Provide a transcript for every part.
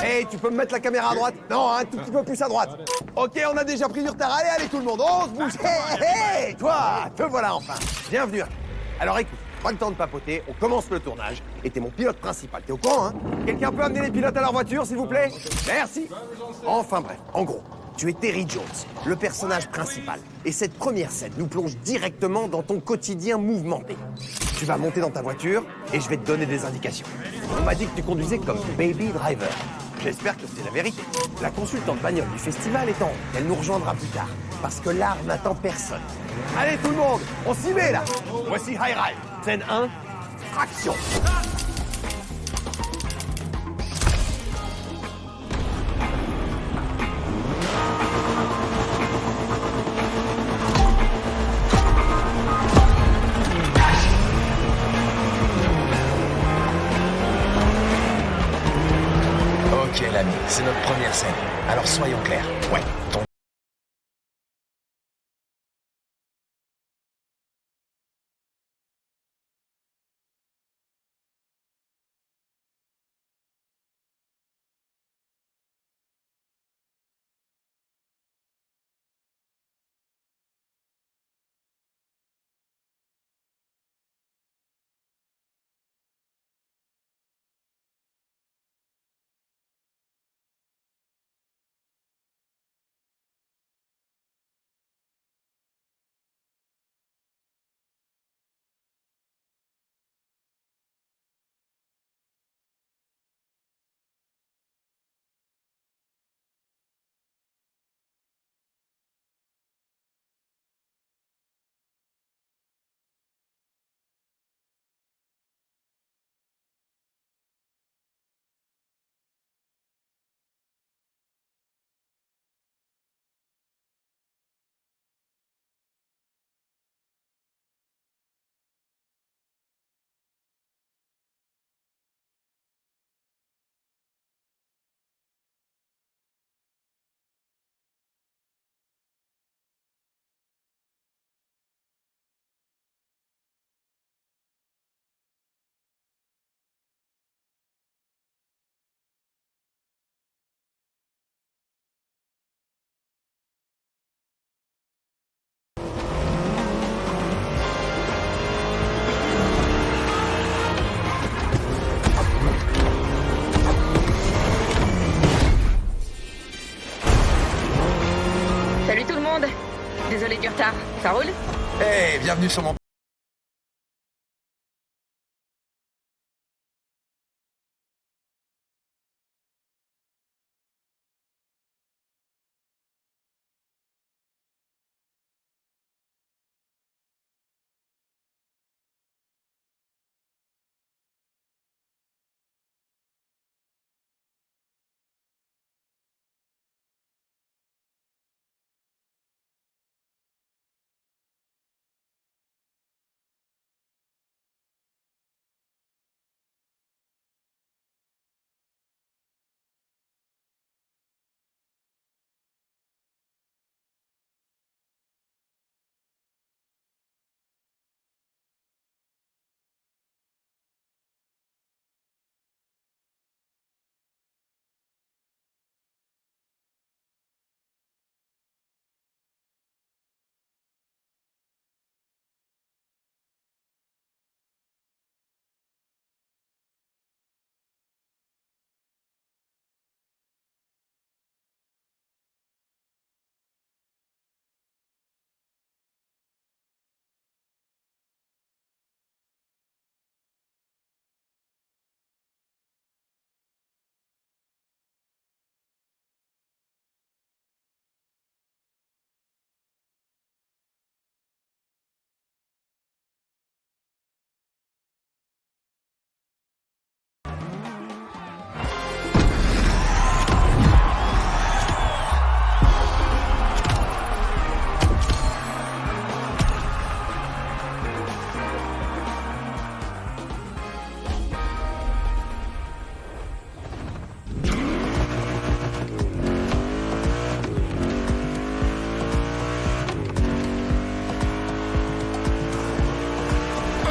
Hey, tu peux me mettre la caméra à droite? Non, un tout petit peu plus à droite. Ok, on a déjà pris du retard. Allez, allez, tout le monde, on se bouge. Hey, toi, te voilà enfin. Bienvenue. Alors écoute, pas le temps de papoter, on commence le tournage. Et t'es mon pilote principal, t'es au courant, hein? Quelqu'un peut amener les pilotes à leur voiture, s'il vous plaît? Merci. Enfin bref, en gros, tu es Terry Jones, le personnage principal. Et cette première scène nous plonge directement dans ton quotidien mouvementé. Tu vas monter dans ta voiture et je vais te donner des indications. On m'a dit que tu conduisais comme Baby Driver. J'espère que c'est la vérité. La consultante bagnole du festival est en route. Elle nous rejoindra plus tard. Parce que l'art n'attend personne. Allez tout le monde, on s'y met là. Voici High Ride. Scène 1, traction. Ok l'ami, c'est notre première scène. Alors soyons clairs. Ouais, ton... Salut tout le monde. Désolé du retard. Ça roule? Hey, bienvenue sur mon...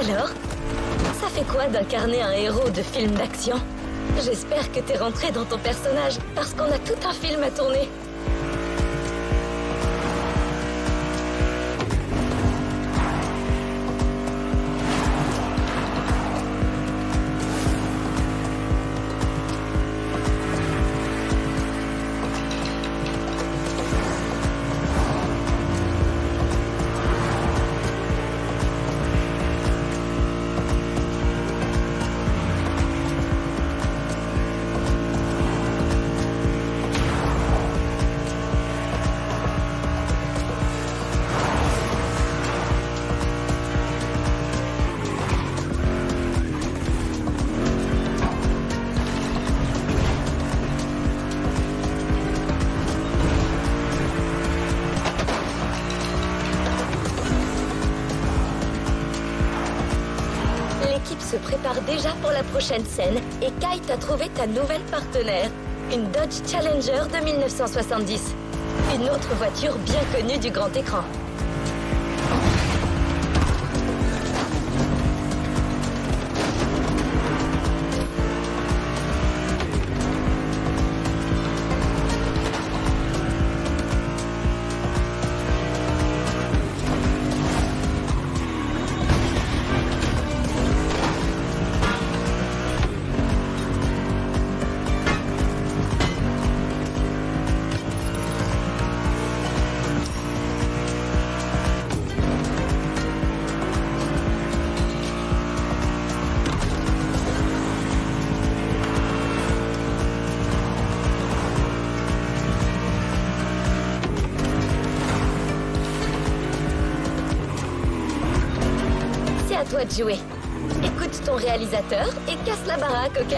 Alors, ça fait quoi d'incarner un héros de film d'action? J'espère que t'es rentré dans ton personnage, parce qu'on a tout un film à tourner. L'équipe se prépare déjà pour la prochaine scène et Kai t'a trouvé ta nouvelle partenaire, une Dodge Challenger de 1970. Une autre voiture bien connue du grand écran. C'est à toi de jouer. Écoute ton réalisateur et casse la baraque, ok?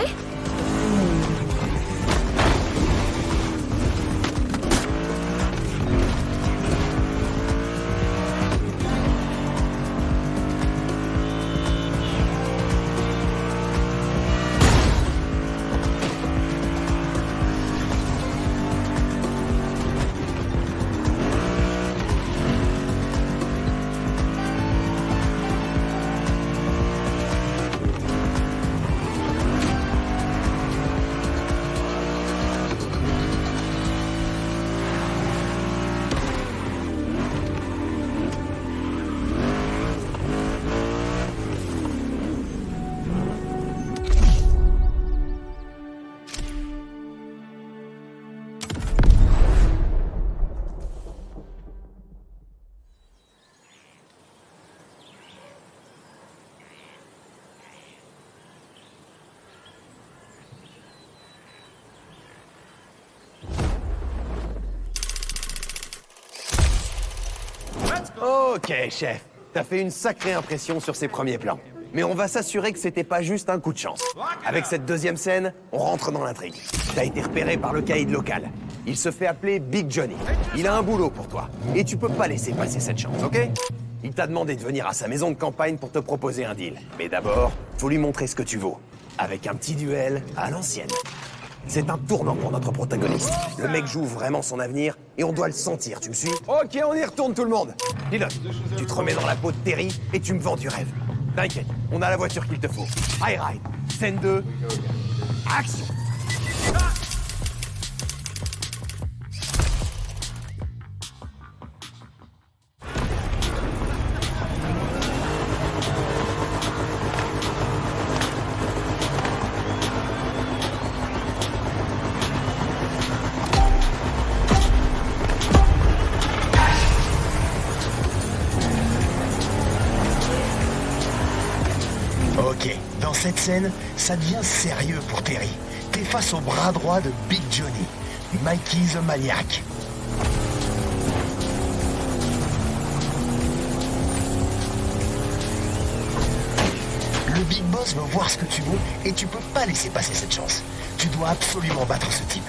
Ok, chef. T'as fait une sacrée impression sur ces premiers plans. Mais on va s'assurer que c'était pas juste un coup de chance. Avec cette deuxième scène, on rentre dans l'intrigue. T'as été repéré par le caïd local. Il se fait appeler Big Johnny. Il a un boulot pour toi. Et tu peux pas laisser passer cette chance, ok? Il t'a demandé de venir à sa maison de campagne pour te proposer un deal. Mais d'abord, faut lui montrer ce que tu vaux. Avec un petit duel à l'ancienne. C'est un tournant pour notre protagoniste. Le mec joue vraiment son avenir et on doit le sentir, tu me suis? Ok, on y retourne tout le monde. Pilote, tu te remets dans la peau de Terry et tu me vends du rêve. T'inquiète, on a la voiture qu'il te faut. High ride, scène 2, action! Ok, dans cette scène, ça devient sérieux pour Terry. T'es face au bras droit de Big Johnny, Mikey the Maniac. Le Big Boss veut voir ce que tu vaux et tu peux pas laisser passer cette chance. Tu dois absolument battre ce type.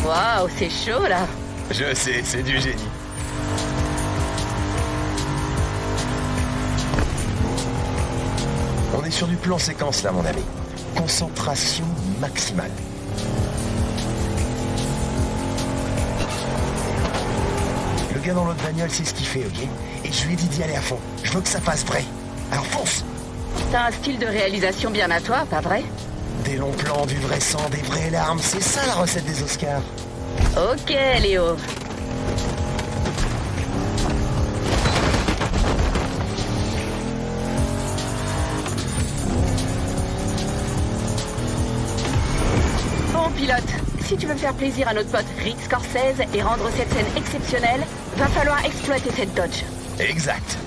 Waouh, c'est chaud là. Je sais, c'est du génie. On est sur du plan séquence là, mon ami. Concentration maximale. Le gars dans l'autre bagnole sait ce qu'il fait, ok? Et je lui ai dit d'y aller à fond. Je veux que ça fasse vrai. Alors fonce! T'as un style de réalisation bien à toi, pas vrai? Des longs plans, du vrai sang, des vraies larmes, c'est ça la recette des Oscars. Ok, Léo. Bon, pilote, si tu veux faire plaisir à notre pote Rick Scorsese et rendre cette scène exceptionnelle, va falloir exploiter cette Dodge. Exact.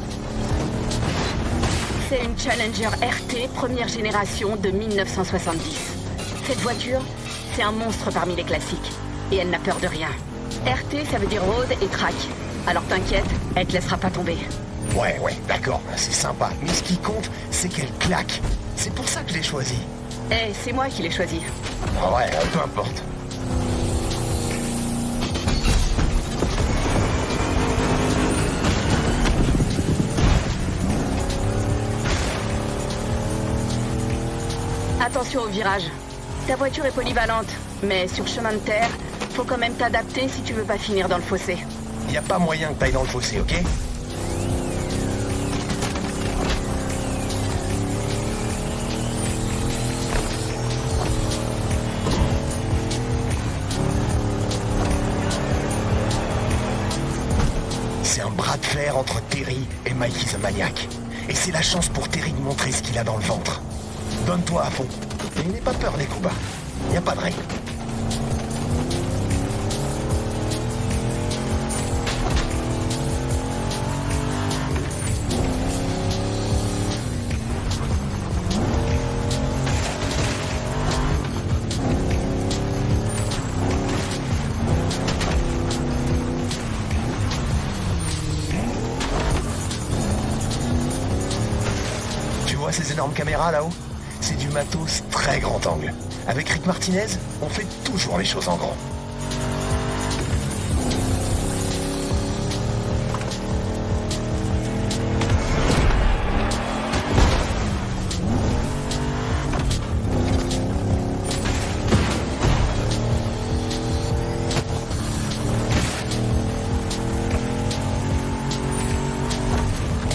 C'est une Challenger RT première génération de 1970. Cette voiture, c'est un monstre parmi les classiques. Et elle n'a peur de rien. RT, ça veut dire road et track. Alors t'inquiète, elle te laissera pas tomber. Ouais, d'accord, c'est sympa. Mais ce qui compte, c'est qu'elle claque. C'est pour ça que je l'ai choisie. Eh, c'est moi qui l'ai choisi. Ah ouais, peu importe. Attention au virage. Ta voiture est polyvalente, mais sur chemin de terre, faut quand même t'adapter si tu veux pas finir dans le fossé. Y a pas moyen que t'ailles dans le fossé, ok? C'est un bras de fer entre Terry et Mikey the Maniac. Et c'est la chance pour Terry de montrer ce qu'il a dans le ventre. Donne-toi à fond. Et n'aie pas peur des coups bas. Y a pas de règle. Tu vois ces énormes caméras là-haut? C'est du matos très grand angle. Avec Rick Martinez, on fait toujours les choses en grand.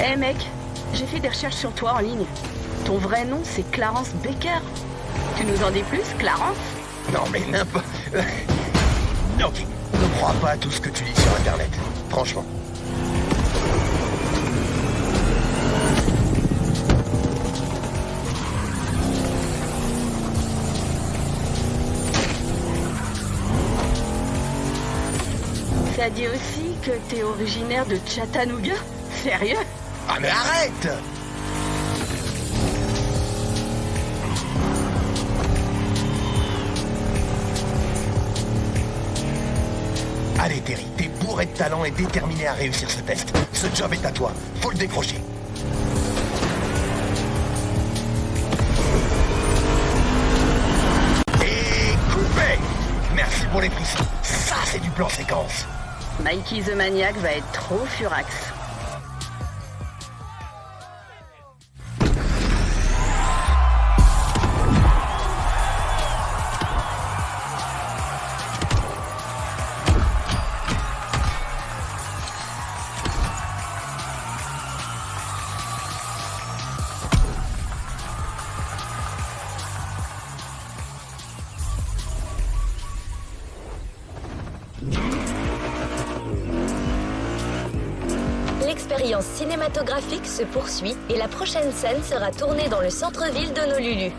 Eh mec, j'ai fait des recherches sur toi en ligne. Ton vrai nom, c'est Clarence Baker. Tu nous en dis plus, Clarence? Non mais n'importe... Ok, ne crois pas à tout ce que tu lis sur Internet. Franchement. Ça dit aussi que t'es originaire de Chattanooga? Sérieux? Ah mais arrête! Allez Terry, t'es bourré de talent et déterminé à réussir ce test. Ce job est à toi, faut le décrocher. Et coupé! Merci pour les frissons. Ça c'est du plan séquence. Mikey the Maniac va être trop furax. L'expérience cinématographique se poursuit et la prochaine scène sera tournée dans le centre-ville d'Honolulu.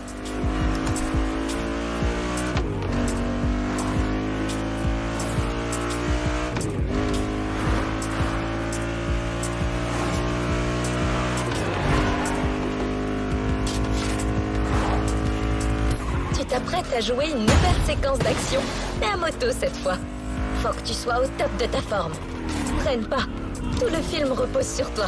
Tu t'apprêtes à jouer une nouvelle séquence d'action, mais à moto cette fois. Faut que tu sois au top de ta forme. Traîne pas. Tout le film repose sur toi.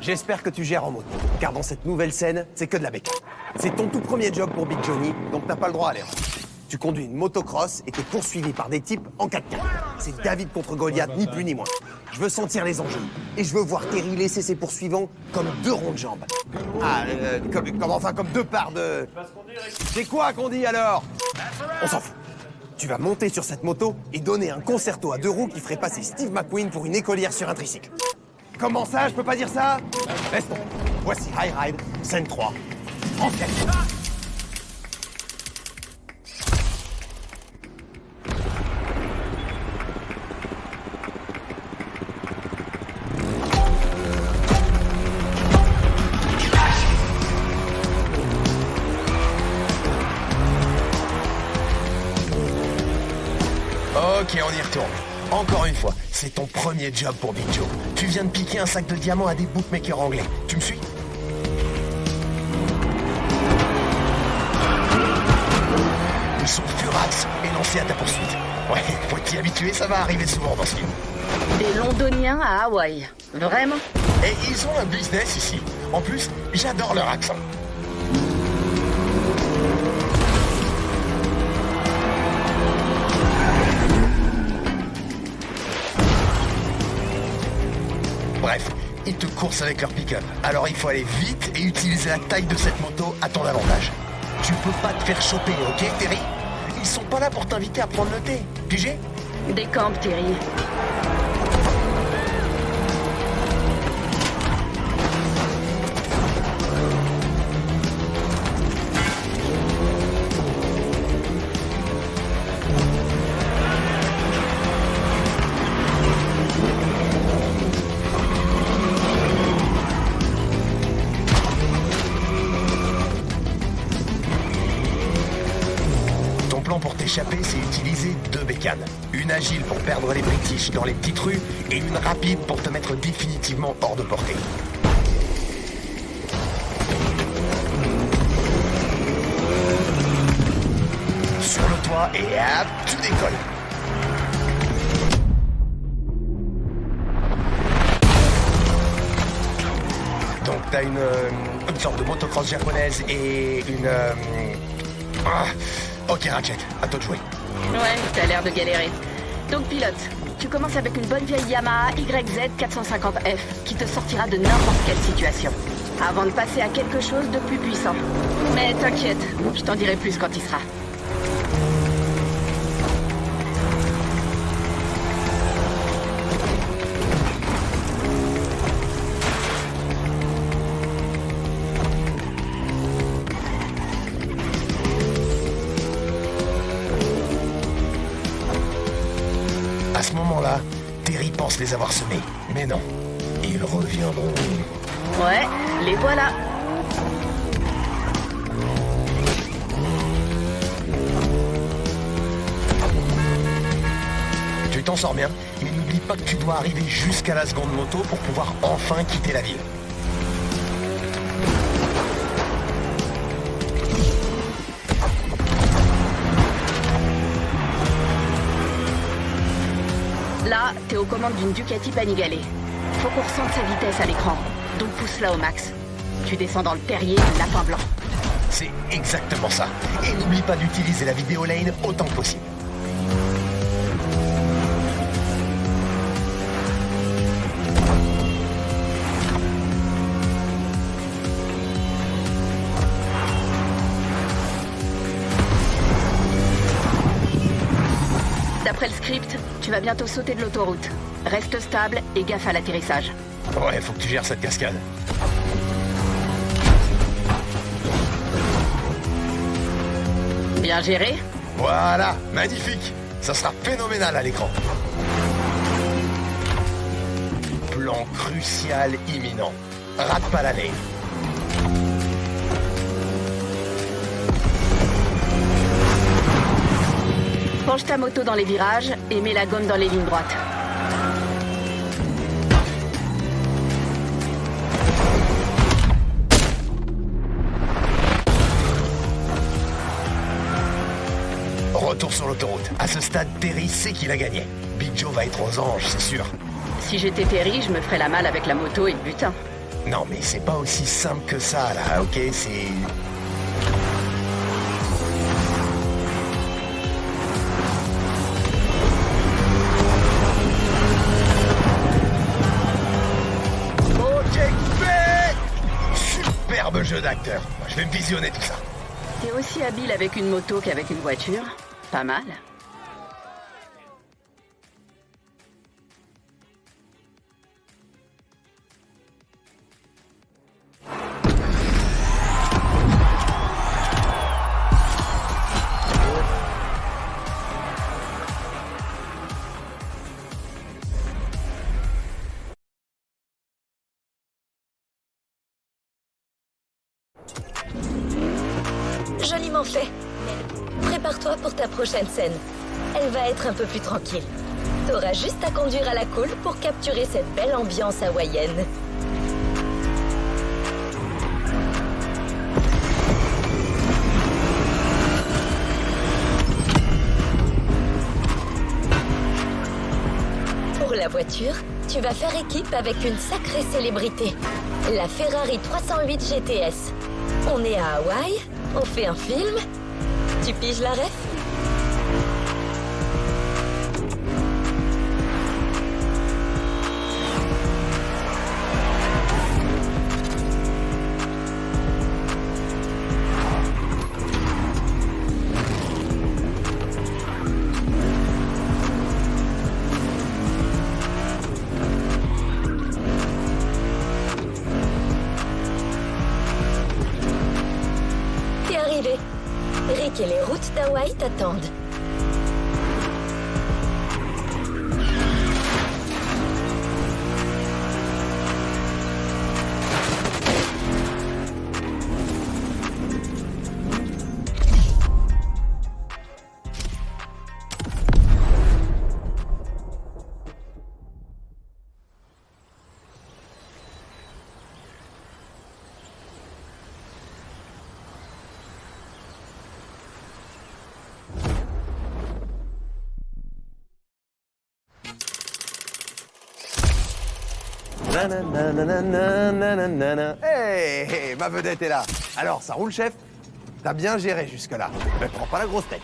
J'espère que tu gères en moto, car dans cette nouvelle scène, c'est que de la bécane. C'est ton tout premier job pour Big Johnny, donc t'as pas le droit à l'erreur. Tu conduis une motocross et t'es poursuivi par des types en 4x4. C'est David contre Goliath, ni plus ni moins. Je veux sentir les enjeux, et je veux voir Terry laisser ses poursuivants comme deux ronds de jambes. Ah, comme deux parts de... C'est quoi qu'on dit alors? On s'en fout. Tu vas monter sur cette moto et donner un concerto à deux roues qui ferait passer Steve McQueen pour une écolière sur un tricycle. Comment ça, je peux pas dire ça? Laisse tomber. Voici High Ride, scène 3, en tête. Ok, on y retourne. Encore une fois, c'est ton premier job pour Big Joe. Tu viens de piquer un sac de diamants à des bookmakers anglais. Tu me suis? Ils sont furax et lancés à ta poursuite. Ouais, faut t'y habituer, ça va arriver souvent dans ce film. Des Londoniens à Hawaï. Vraiment? Et ils ont un business ici. En plus, j'adore leur accent. Bref, ils te coursent avec leur pick-up. Alors il faut aller vite et utiliser la taille de cette moto à ton avantage. Tu peux pas te faire choper, ok Terry? Ils sont pas là pour t'inviter à prendre le thé. Pigé? Décampe, Terry. Pour t'échapper, c'est utiliser deux bécanes. Une agile pour perdre les British dans les petites rues et une rapide pour te mettre définitivement hors de portée. Sur le toit et hop, tu décolles. Donc t'as une sorte de motocross japonaise et une... Ok Ratchet, à toi de jouer. Ouais, t'as l'air de galérer. Donc pilote, tu commences avec une bonne vieille Yamaha YZ 450F qui te sortira de n'importe quelle situation. Avant de passer à quelque chose de plus puissant. Mais t'inquiète, je t'en dirai plus quand il sera. À ce moment-là, Terry pense les avoir semés. Mais non, ils reviendront. Ouais, les voilà. Tu t'en sors bien, mais n'oublie pas que tu dois arriver jusqu'à la seconde moto pour pouvoir enfin quitter la ville. Là, t'es aux commandes d'une Ducati Panigale. Faut qu'on ressente sa vitesse à l'écran, donc pousse-la au max. Tu descends dans le terrier, lapin blanc. C'est exactement ça. Et n'oublie pas d'utiliser la vidéo lane autant que possible. D'après le script, tu vas bientôt sauter de l'autoroute. Reste stable et gaffe à l'atterrissage. Ouais, faut que tu gères cette cascade. Bien géré? Voilà, magnifique. Ça sera phénoménal à l'écran. Plan crucial imminent. Rate pas la lane. Penche ta moto dans les virages et mets la gomme dans les lignes droites. Retour sur l'autoroute. À ce stade, Terry sait qu'il a gagné. Big Joe va être aux anges, c'est sûr. Si j'étais Terry, je me ferais la malle avec la moto et le butin. Non, mais c'est pas aussi simple que ça, là, ok? C'est... Ok, coupé! Superbe jeu d'acteur. Je vais me visionner tout ça. T'es aussi habile avec une moto qu'avec une voiture. Pas mal. Joliment fait. Prépare-toi pour ta prochaine scène. Elle va être un peu plus tranquille. T'auras juste à conduire à la cool pour capturer cette belle ambiance hawaïenne. Pour la voiture, tu vas faire équipe avec une sacrée célébrité. La Ferrari 308 GTS. On est à Hawaï, on fait un film. Tu piges la ref? T'es arrivé. Rick et les routes d'Hawaï t'attendent. Hey, ma vedette est là. Alors, ça roule, chef? T'as bien géré jusque-là. Ne prends pas la grosse tête.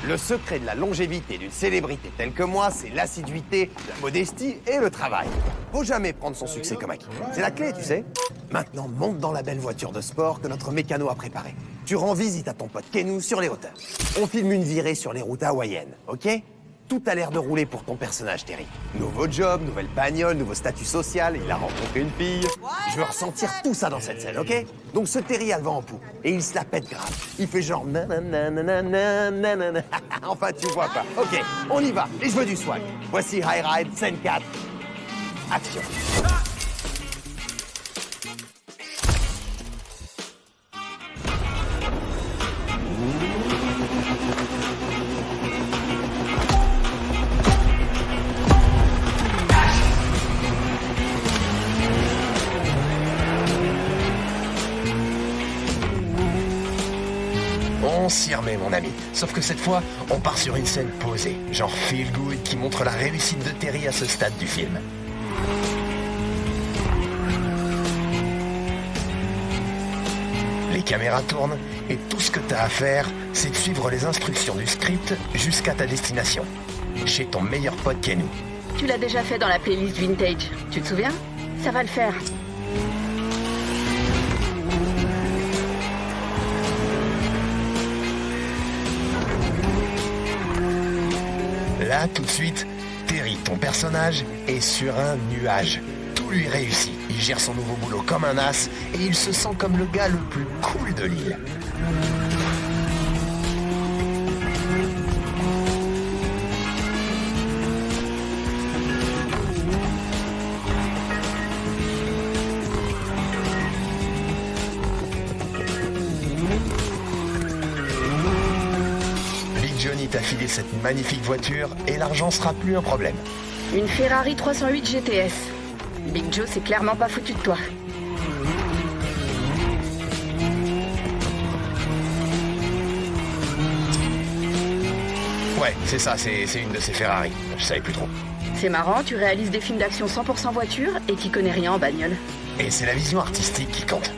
Le secret de la longévité d'une célébrité telle que moi, c'est l'assiduité, la modestie et le travail. Faut jamais prendre son succès comme acquis. C'est la clé, tu sais. Maintenant, monte dans la belle voiture de sport que notre mécano a préparée. Tu rends visite à ton pote Kenou sur les hauteurs. On filme une virée sur les routes hawaïennes, ok? Tout a l'air de rouler pour ton personnage, Terry. Nouveau job, nouvelle bagnole, nouveau statut social, il a rencontré une fille. Je veux ressentir tout ça dans cette scène, ok? Donc ce Terry a le vent en poupe, et il se la pète grave. Il fait genre nanana. Enfin, tu vois pas. Ok, on y va, et je veux du swag. Voici High Ride, scène 4. Action. On s'y remet, mon ami. Sauf que cette fois, on part sur une scène posée, genre feel good, qui montre la réussite de Terry à ce stade du film. Les caméras tournent, et tout ce que t'as à faire, c'est de suivre les instructions du script jusqu'à ta destination. Chez ton meilleur pote Kenou. Tu l'as déjà fait dans la playlist Vintage. Tu te souviens? Ça va le faire. Là, tout de suite, Terry, ton personnage, est sur un nuage. Tout lui réussit. Il gère son nouveau boulot comme un as et il se sent comme le gars le plus cool de l'île. Big Johnny t'a filé cette magnifique voiture et l'argent sera plus un problème. Une Ferrari 308 GTS. Big Joe s'est clairement pas foutu de toi. Ouais, c'est ça, c'est une de ces Ferrari. Je savais plus trop. C'est marrant, tu réalises des films d'action 100% voiture et qui connais rien en bagnole. Et c'est la vision artistique qui compte.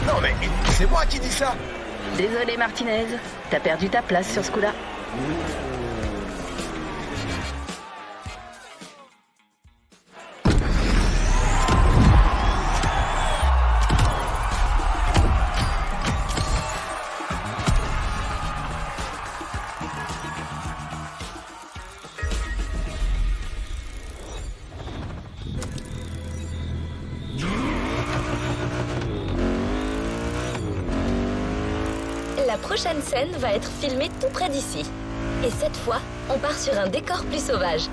Non mais, c'est moi qui dis ça. Désolé Martinez, t'as perdu ta place sur ce coup-là. La prochaine scène va être filmée tout près d'ici. Et cette fois, on part sur un décor plus sauvage.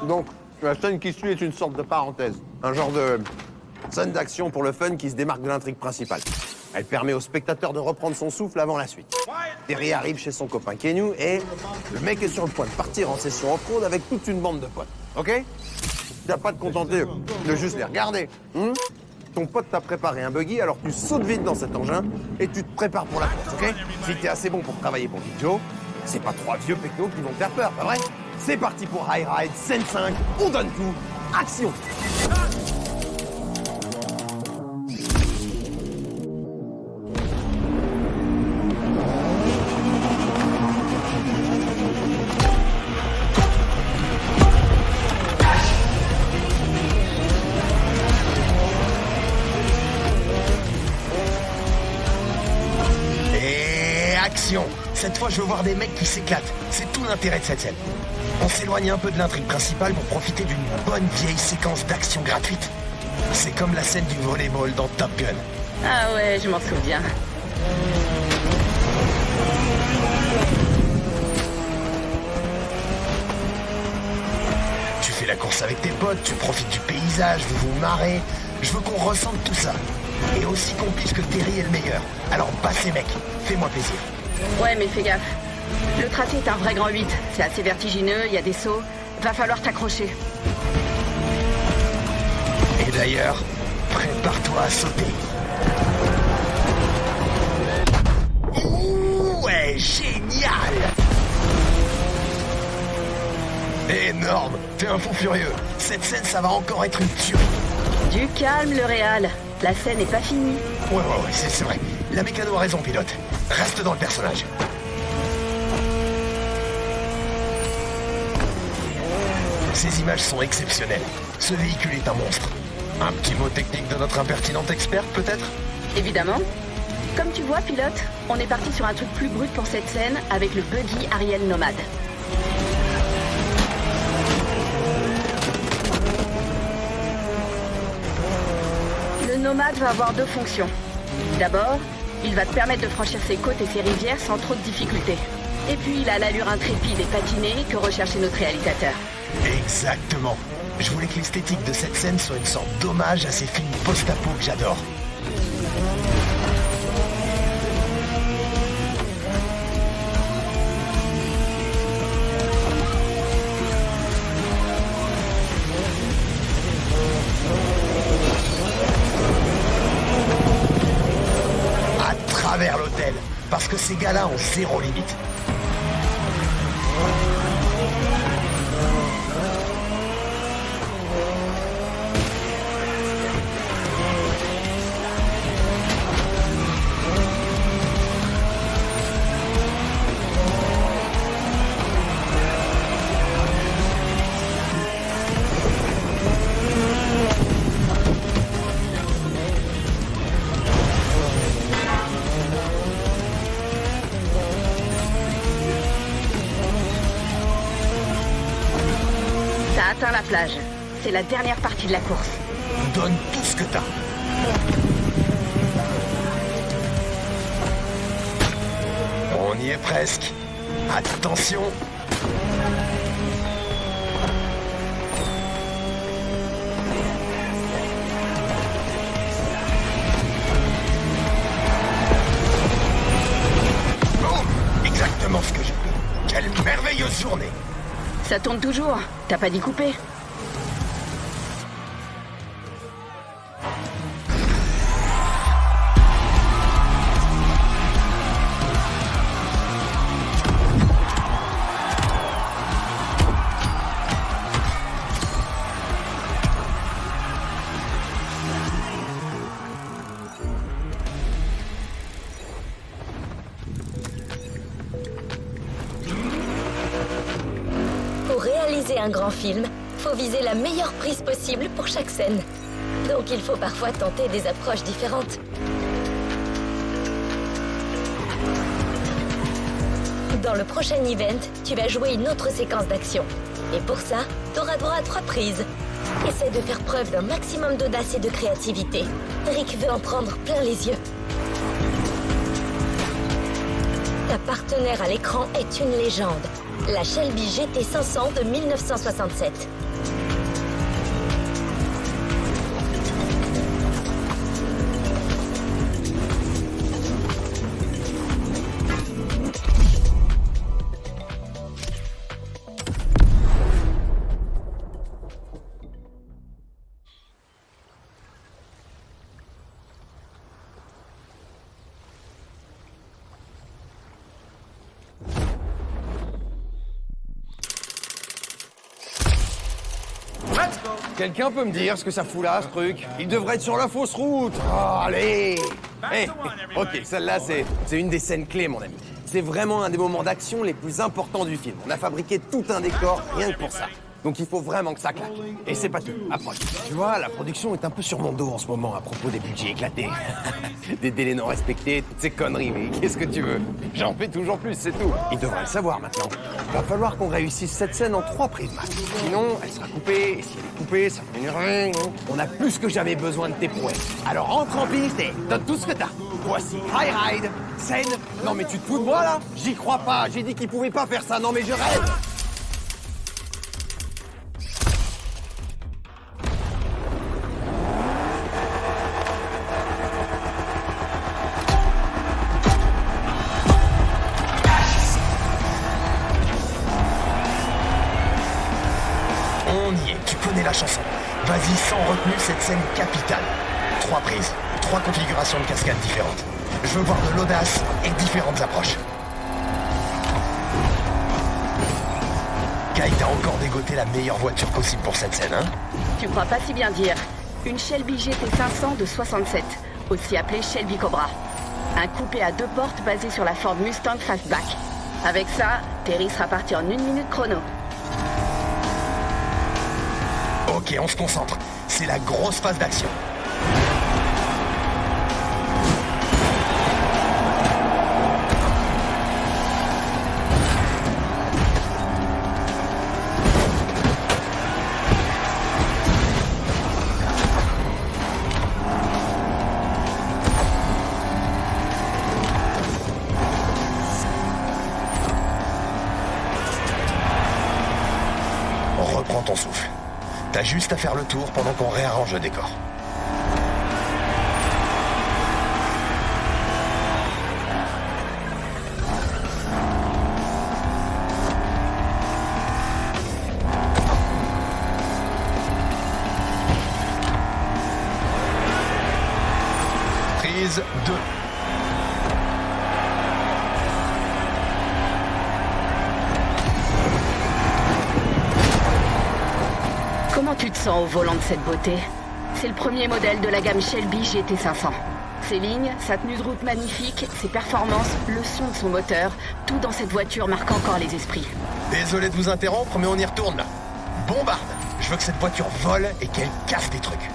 Donc, la scène qui suit est une sorte de parenthèse. Un genre de scène d'action pour le fun qui se démarque de l'intrigue principale. Elle permet au spectateur de reprendre son souffle avant la suite. Terry arrive chez son copain Kenyu et le mec est sur le point de partir en session off-road avec toute une bande de potes. Ok? Tu vas pas te contenter de juste les regarder. Ton pote t'a préparé un buggy, alors tu sautes vite dans cet engin et tu te prépares pour la course, ok? Si t'es assez bon pour travailler pour Big Joe, c'est pas trois vieux pecnos qui vont te faire peur, pas vrai? C'est parti pour High Ride, scène 5, on donne tout, action! Cette fois, je veux voir des mecs qui s'éclatent. C'est tout l'intérêt de cette scène. On s'éloigne un peu de l'intrigue principale pour profiter d'une bonne vieille séquence d'action gratuite. C'est comme la scène du volleyball dans Top Gun. Ah ouais, je m'en souviens. Tu fais la course avec tes potes, tu profites du paysage, vous vous marrez. Je veux qu'on ressente tout ça. Et aussi qu'on pisse que Terry est le meilleur. Alors passez mec, fais-moi plaisir. Ouais, mais fais gaffe. Le tracé est un vrai grand 8. C'est assez vertigineux, il y a des sauts. Va falloir t'accrocher. Et d'ailleurs, prépare-toi à sauter. Ouh, ouais, génial! Énorme, t'es un fou furieux. Cette scène, ça va encore être une tuerie. Du calme, le réal. La scène n'est pas finie. Ouais, c'est vrai. La mécano a raison, pilote. Reste dans le personnage. Ces images sont exceptionnelles. Ce véhicule est un monstre. Un petit mot technique de notre impertinente experte, peut-être? Évidemment. Comme tu vois, pilote, on est parti sur un truc plus brut pour cette scène avec le buggy Ariel Nomade. Le Nomade va avoir deux fonctions. D'abord, il va te permettre de franchir ses côtes et ses rivières sans trop de difficultés. Et puis, il a l'allure intrépide et patinée que recherchait notre réalisateur. Exactement. Je voulais que l'esthétique de cette scène soit une sorte d'hommage à ces films post-apo que j'adore. Ces gars-là ont zéro limite. T'as atteint la plage. C'est la dernière partie de la course. Donne tout ce que t'as. On y est presque. Attention. Oh, exactement ce que j'ai voulu. Quelle merveilleuse journée. Ça tourne toujours. T'as pas d'y couper. Pour réaliser un grand film, faut viser la meilleure prise possible pour chaque scène. Donc il faut parfois tenter des approches différentes. Dans le prochain event, tu vas jouer une autre séquence d'action. Et pour ça, t'auras droit à 3 prises. Essaie de faire preuve d'un maximum d'audace et de créativité. Rick veut en prendre plein les yeux. Ta partenaire à l'écran est une légende. La Shelby GT500 de 1967. Quelqu'un peut me dire ce que ça fout là, ce truc? Il devrait être sur la fausse route. Oh, allez. Ok, celle-là, c'est une des scènes clés, mon ami. C'est vraiment un des moments d'action les plus importants du film. On a fabriqué tout un décor rien que pour ça. Donc il faut vraiment que ça claque. Et c'est pas tout. Approche. Tu vois, la production est un peu sur mon dos en ce moment à propos des budgets éclatés. Des délais non respectés, toutes ces conneries, mais qu'est-ce que tu veux? J'en fais toujours plus, c'est tout. Ils devraient le savoir maintenant. Va falloir qu'on réussisse cette scène en 3 prises, Max. Sinon, elle sera coupée, et si elle est coupée, ça fait rien. On a plus que jamais besoin de tes prouesses. Alors entre en piste et donne tout ce que t'as. Voici High Ride, scène. Non mais tu te fous de moi là? J'y crois pas, j'ai dit qu'ils pouvaient pas faire ça, non mais je rêve. On y est, tu connais la chanson. Vas-y sans retenue, cette scène capitale. 3 prises, 3 configurations de cascades différentes. Je veux voir de l'audace et différentes approches. Kai t'a encore dégoté la meilleure voiture possible pour cette scène, hein? Tu crois pas si bien dire. Une Shelby GT500 de 67, aussi appelée Shelby Cobra. Un coupé à 2 portes basé sur la Ford Mustang Fastback. Avec ça, Terry sera parti en 1 minute chrono. Ok, on se concentre. C'est la grosse phase d'action. Reprends ton souffle. T'as juste à faire le tour pendant qu'on réarrange le décor. Prise 2. Comment tu te sens au volant de cette beauté? C'est le premier modèle de la gamme Shelby GT500. Ses lignes, sa tenue de route magnifique, ses performances, le son de son moteur, tout dans cette voiture marque encore les esprits. Désolé de vous interrompre, mais on y retourne là. Bombarde! Je veux que cette voiture vole et qu'elle casse des trucs.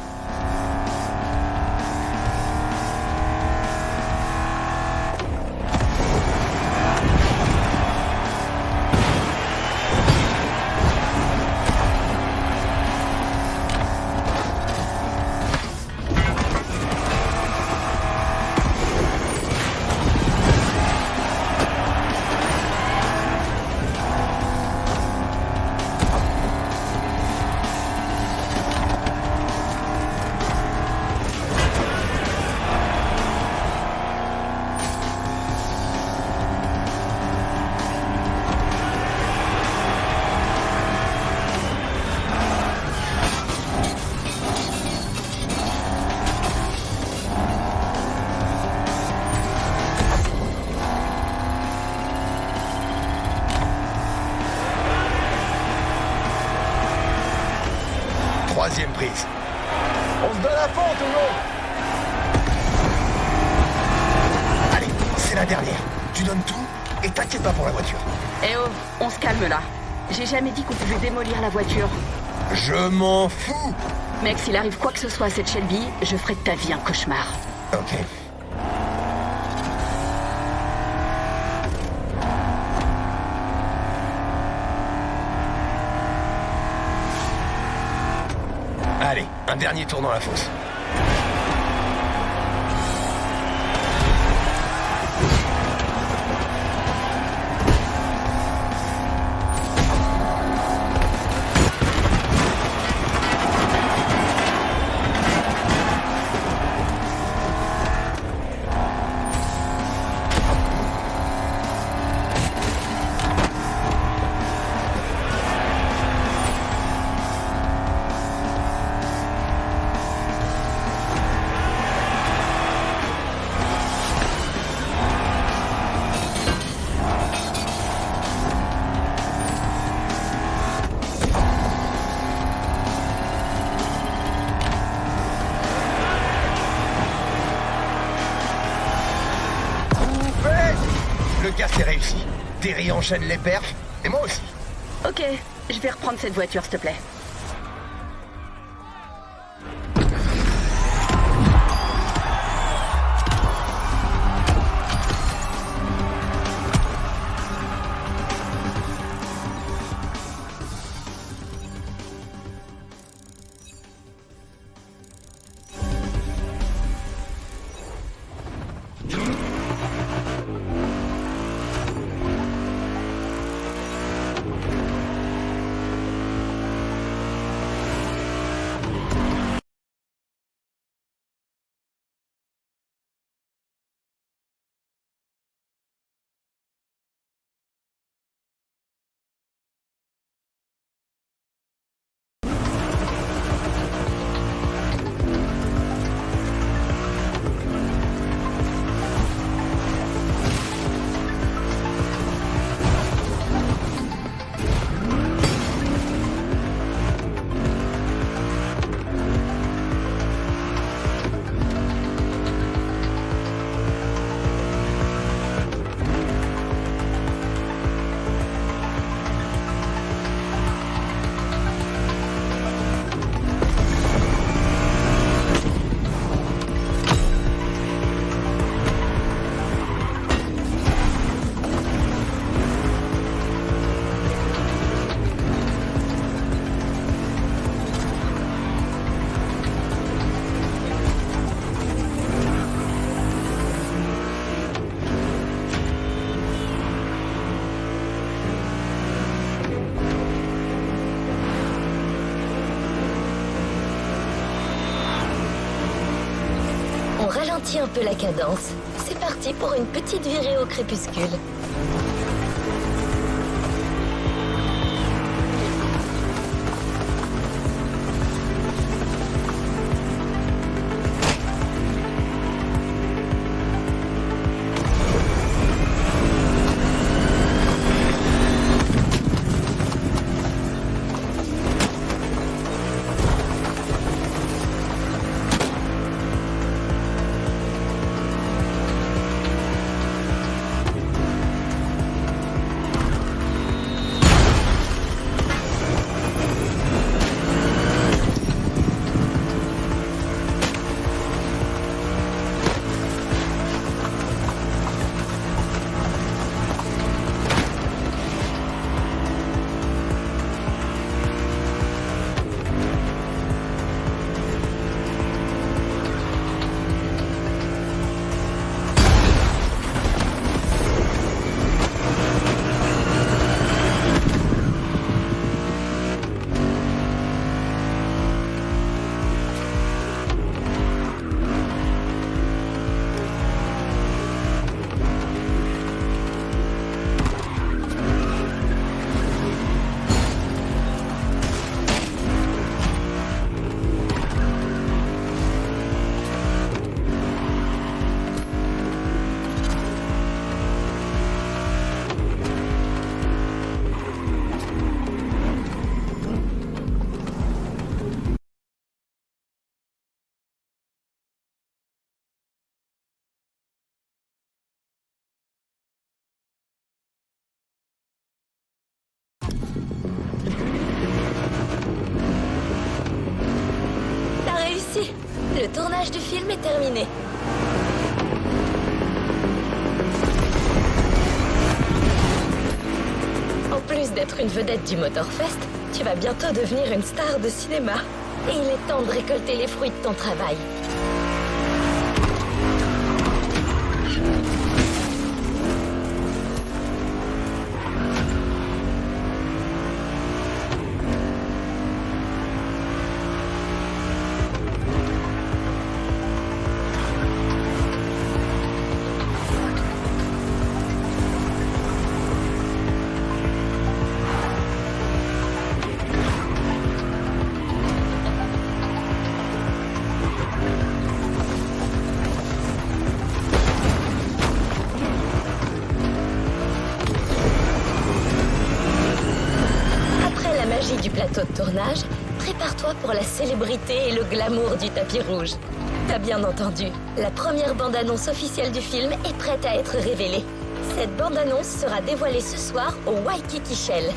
Troisième prise. On se donne à fond, toujours. Allez, c'est la dernière. Tu donnes tout et t'inquiète pas pour la voiture. Eh oh, on se calme là. J'ai jamais dit qu'on pouvait démolir la voiture. Je m'en fous. Mec, s'il arrive quoi que ce soit à cette Shelby, je ferai de ta vie un cauchemar. Ok. Allez, un dernier tour dans la fosse. Le gars c'est réussi. Terry enchaîne les perfs, et moi aussi. Ok, je vais reprendre cette voiture, s'il te plaît. On ralentit un peu la cadence. C'est parti pour une petite virée au crépuscule. tournage du film est terminé. En plus d'être une vedette du Motorfest, tu vas bientôt devenir une star de cinéma. Et il est temps de récolter les fruits de ton travail. Du plateau de tournage, prépare-toi pour la célébrité et le glamour du tapis rouge. T'as bien entendu, la première bande-annonce officielle du film est prête à être révélée. Cette bande-annonce sera dévoilée ce soir au Waikiki Shell.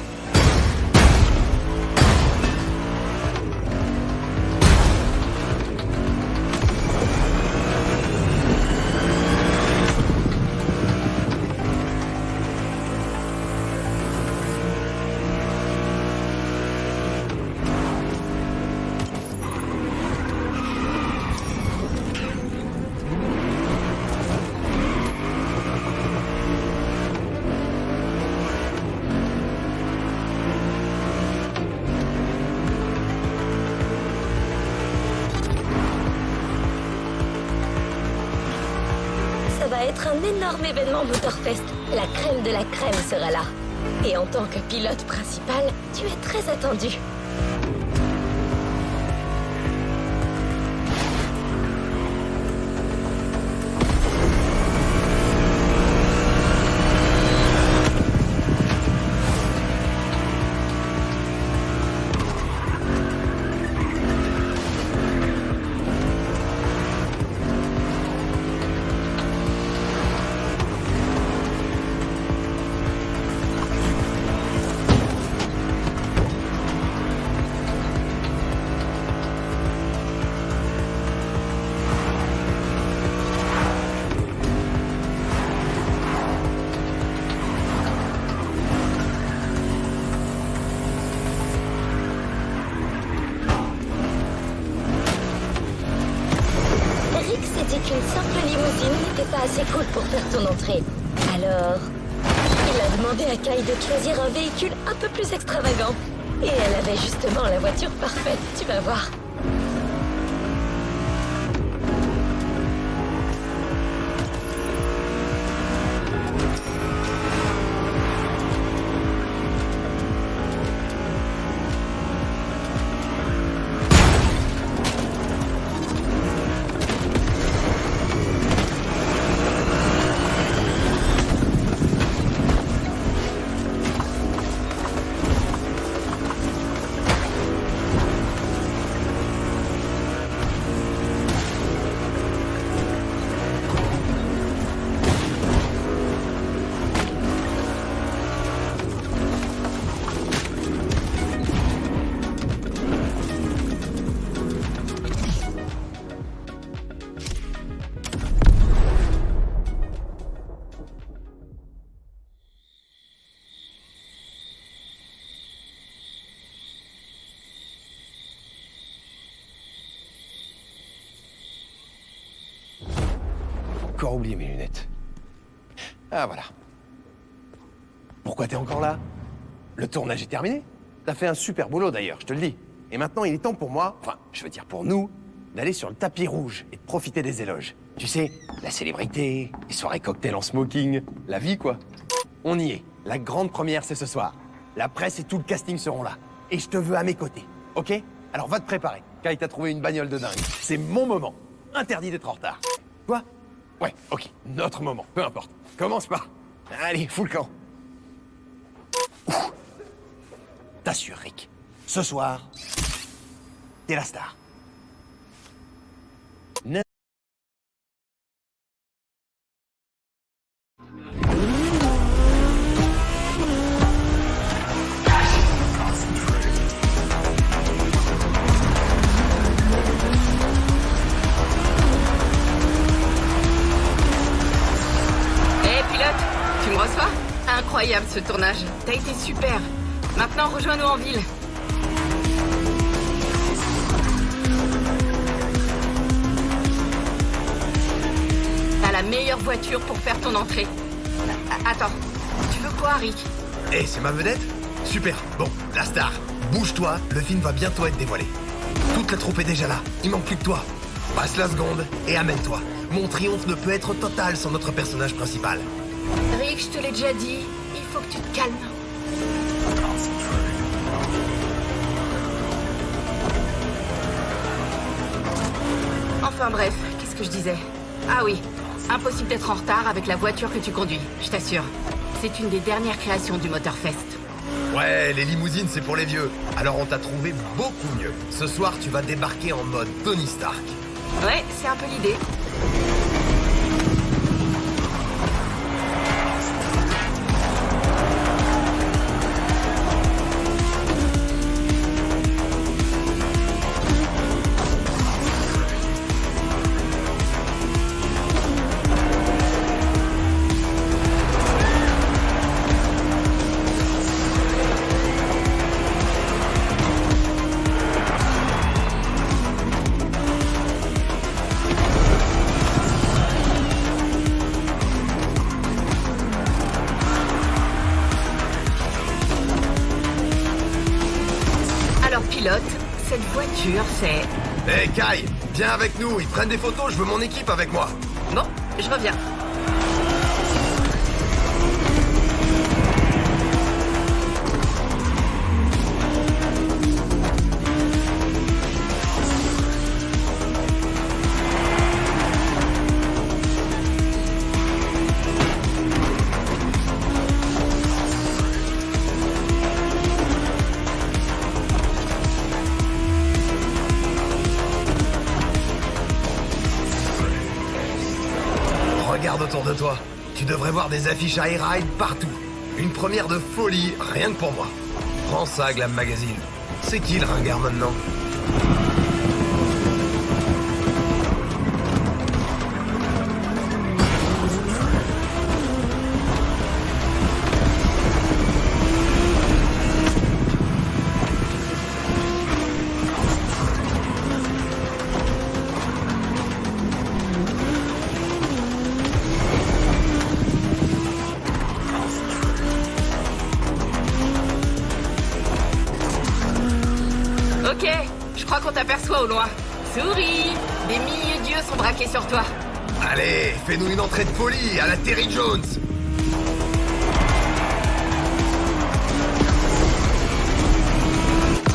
Ça va être un énorme événement Motorfest. La crème de la crème sera là. Et en tant que pilote principal, tu es très attendu. Qu'une simple limousine n'était pas assez cool pour faire ton entrée. Alors, il a demandé à Kai de choisir un véhicule un peu plus extravagant. Et elle avait justement la voiture parfaite, tu vas voir. Encore oublié mes lunettes. Ah voilà. Pourquoi t'es encore là? Le tournage est terminé. T'as fait un super boulot d'ailleurs, je te le dis. Et maintenant il est temps pour moi, enfin je veux dire pour nous, d'aller sur le tapis rouge et de profiter des éloges. Tu sais, la célébrité, les soirées cocktails en smoking, la vie quoi. On y est. La grande première c'est ce soir. La presse et tout le casting seront là. Et je te veux à mes côtés, ok? Alors va te préparer. Kai t'a trouvé une bagnole de dingue. C'est mon moment. Interdit d'être en retard. Quoi? Ouais, ok, notre moment, peu importe. Commence pas. Allez, fous le camp. T'assures, Rick. Ce soir, t'es la star. incroyable ce tournage. T'as été super. Maintenant, rejoins-nous en ville. T'as la meilleure voiture pour faire ton entrée. Attends, tu veux quoi, Rick? Eh, c'est ma vedette? Super. Bon, la star. Bouge-toi, le film va bientôt être dévoilé. Toute la troupe est déjà là. Il manque plus que toi. Passe la seconde et amène-toi. Mon triomphe ne peut être total sans notre personnage principal. Rick, je te l'ai déjà dit. Il faut que tu te calmes. Enfin bref, qu'est-ce que je disais? Ah oui, impossible d'être en retard avec la voiture que tu conduis, je t'assure. C'est une des dernières créations du Motorfest. Ouais, les limousines, c'est pour les vieux. Alors on t'a trouvé beaucoup mieux. Ce soir, tu vas débarquer en mode Tony Stark. Ouais, c'est un peu l'idée. Cette voiture, c'est... Hé, Kai, viens avec nous, ils prennent des photos, je veux mon équipe avec moi. Bon, je reviens. Regarde autour de toi. Tu devrais voir des affiches Air-Ride partout. Une première de folie, rien que pour moi. Prends ça, Glam Magazine. C'est qui le ringard maintenant? Ok, je crois qu'on t'aperçoit au loin. Souris, des milliers d'yeux sont braqués sur toi. Allez, fais-nous une entrée de folie à la Terry Jones.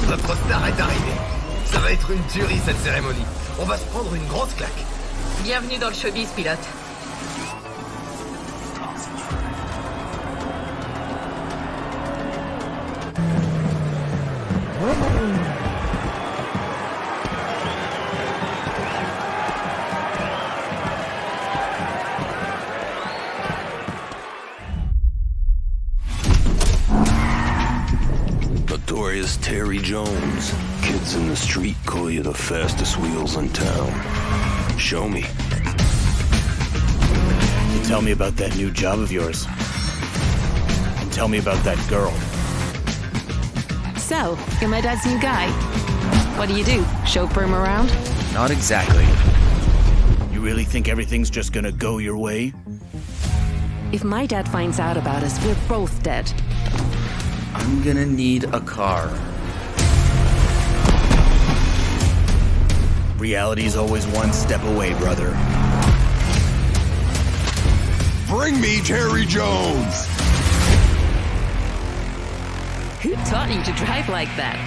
Notre star est arrivée. Ça va être une tuerie cette cérémonie. On va se prendre une grosse claque. Bienvenue dans le showbiz, pilote. Notorious Terry Jones. Kids in the street call you the fastest wheels in town. Show me. Tell me about that new job of yours. And tell me about that girl. So, you're my dad's new guy. What do? Chauffeur him around? Not exactly. You really think everything's just gonna go your way? If my dad finds out about us, we're both dead. I'm gonna need a car. Reality's always one step away, brother. Bring me Terry Jones! Who taught you to drive like that?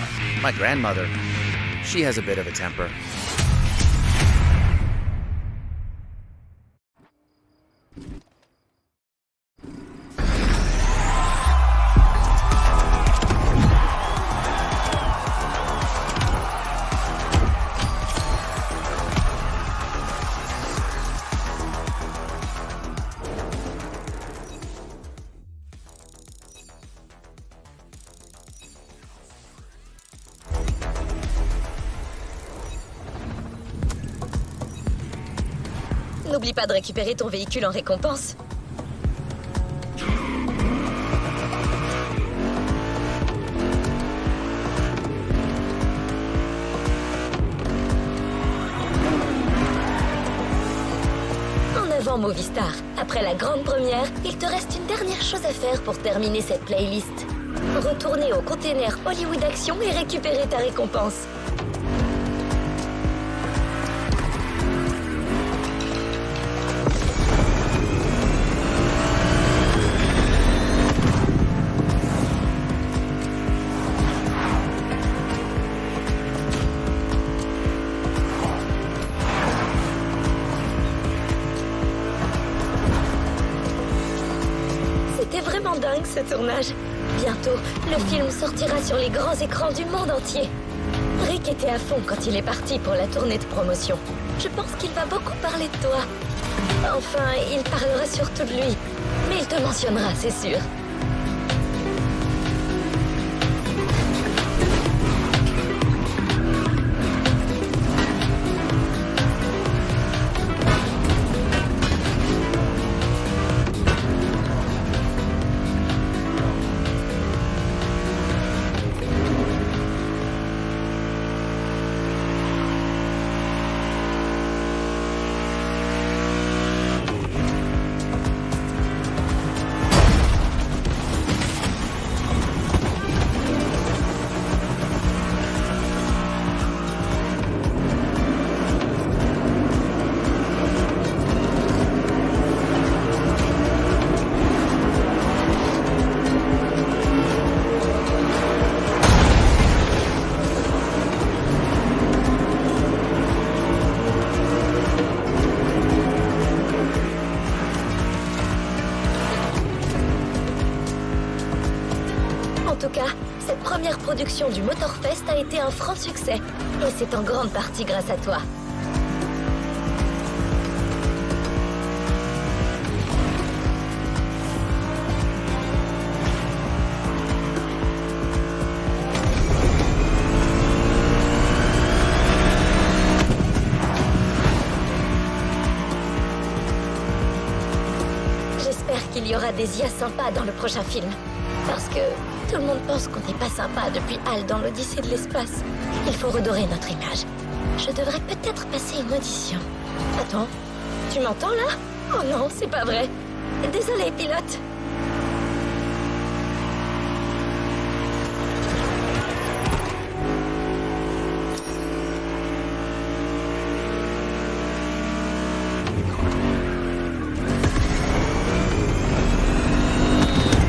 My grandmother. She has a bit of a temper. N'oublie pas de récupérer ton véhicule en récompense. avant Movistar. Après la grande première, il te reste une dernière chose à faire pour terminer cette playlist. Retourner au container Hollywood Action et récupérer ta récompense. C'était vraiment dingue ce tournage. Bientôt, le film sortira sur les grands écrans du monde entier. Rick était à fond quand il est parti pour la tournée de promotion. Je pense qu'il va beaucoup parler de toi. Enfin, il parlera surtout de lui. Mais il te mentionnera, c'est sûr. En tout cas, cette première production du Motorfest a été un franc succès. Et c'est en grande partie grâce à toi. J'espère qu'il y aura des IA sympas dans le prochain film. Parce que tout le monde pense qu'on n'est pas sympa depuis Hal dans l'Odyssée de l'espace. Il faut redorer notre image. Je devrais peut-être passer une audition. Attends, tu m'entends là? Oh non, c'est pas vrai. Désolé, pilote.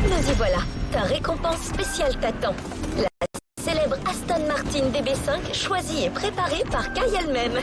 Nous y voilà. Ta récompense spéciale t'attend. La célèbre Aston Martin DB5 choisie et préparée par Kai elle-même.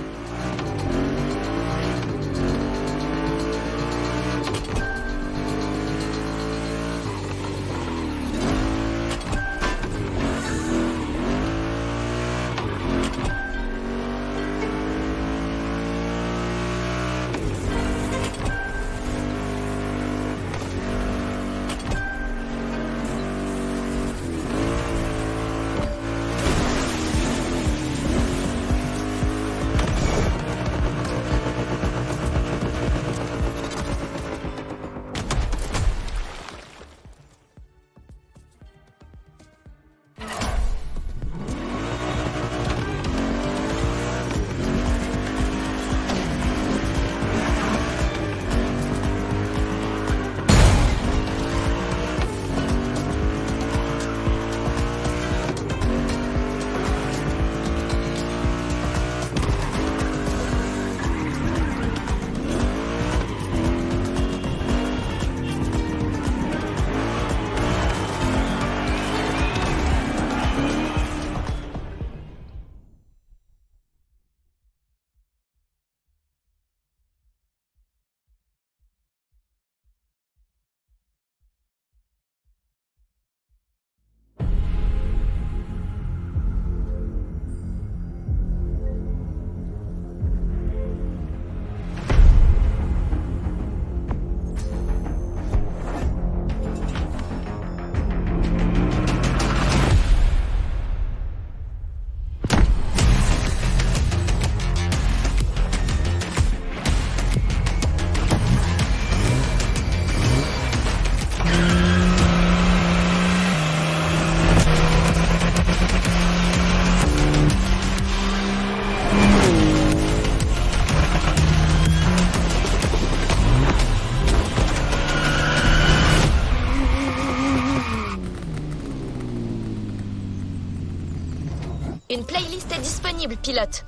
Une playlist est disponible, pilote.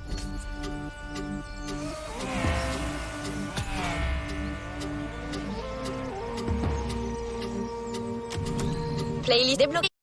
Playlist débloquée.